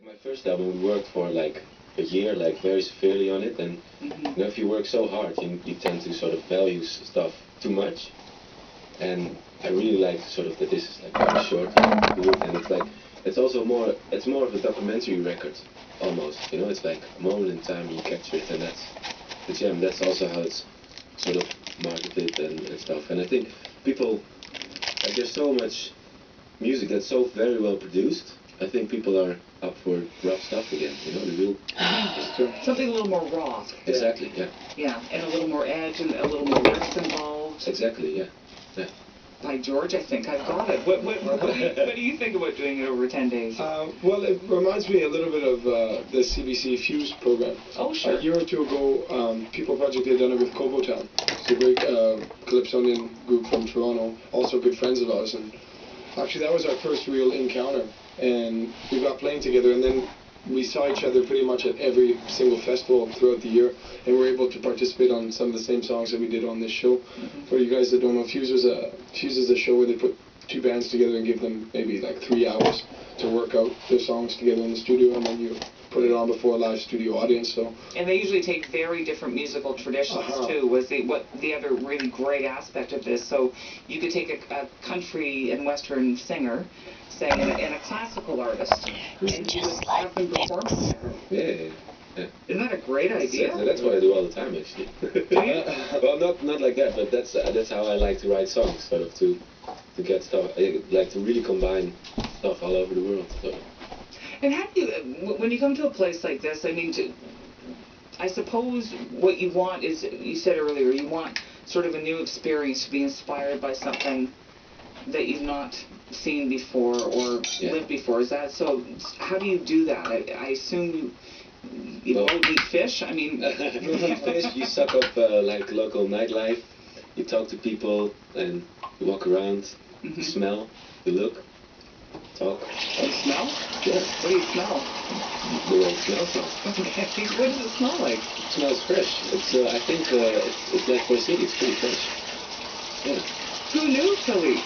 My first album, we worked for like a year, like very severely on it, and you know, if you work so hard, you tend to sort of value stuff too much. And I really like sort of that this is like very short, and it's like it's more of a documentary record almost. You know, it's like a moment in time you capture it, and that's also how it's sort of marketed and stuff. And I think people like there's so much music that's so very well produced. I think people are up for rough stuff again, you know, the real something a little more raw. Exactly, yeah. Yeah, and a little more edge and a little more lyrics involved. Exactly, yeah. Yeah. By George, I think I've got it. What do you think about doing it over 10 days? Well, it reminds me a little bit of the CBC Fuse program. Oh, sure. A year or two ago, People Project had done it with Kobo Town. It's a great Calypsonian group from Toronto, also good friends of ours. And actually, that was our first real encounter. And we got playing together, and then we saw each other pretty much at every single festival throughout the year, and we were able to participate on some of the same songs that we did on this show. For you guys that don't know, Fuse is a show where they put two bands together and give them maybe like 3 hours to work out their songs together in the studio, and then you put it on before a live studio audience. So. And they usually take very different musical traditions too. Was the other really great aspect of this? So you could take a country and western singer, say, and a classical artist, and you would have them perform together. Yeah. Isn't that a great idea? That's what I do all the time, actually. Well, not like that, but that's how I like to write songs, sort of to get stuff, like to really combine stuff all over the world. So. And how do you, when you come to a place like this, I mean, I suppose what you want is, you said earlier, you want sort of a new experience, to be inspired by something that you've not seen before or lived before. Is that so? How do you do that? I assume you don't eat fish. I mean, you eat fish. You suck up like local nightlife. You talk to people and you walk around. You smell. You look. Talk. You smell? Yeah. What do you smell? The way it smells. Okay. What does it smell like? It smells fresh. It's I think it's like for a city. It's pretty fresh. Yeah. Who knew, Philippe?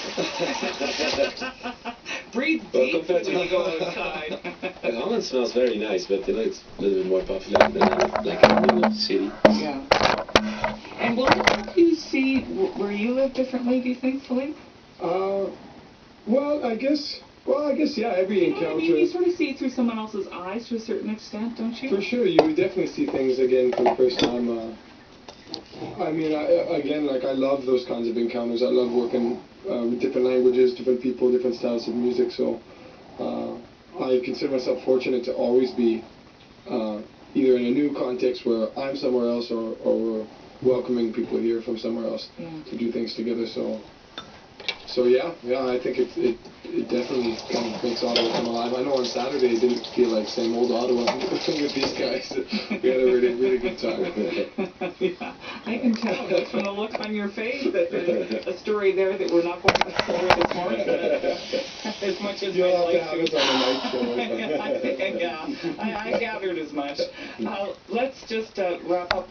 Breathe deep when you go outside. Holland smells very nice, but you know, it's a little bit more popular than like in the city. Yeah. And will it help you see where you live differently, do you think, Philippe? Well, I guess, yeah, every encounter... I mean, you sort of see it through someone else's eyes to a certain extent, don't you? For sure, you would definitely see things again for the first time. I mean, I love those kinds of encounters. I love working with different languages, different people, different styles of music, so I consider myself fortunate to always be either in a new context where I'm somewhere else or we're welcoming people here from somewhere else to do things together, So yeah, I think it definitely kind of makes Ottawa come alive. I know on Saturday it didn't feel like same old Ottawa with these guys. We had a really, really good time. Yeah, I can tell just from the look on your face that there's a story there that we're not going to explore this morning. As much as You'll I'd have like to have it on the night show. I gathered as much. Let's just wrap up with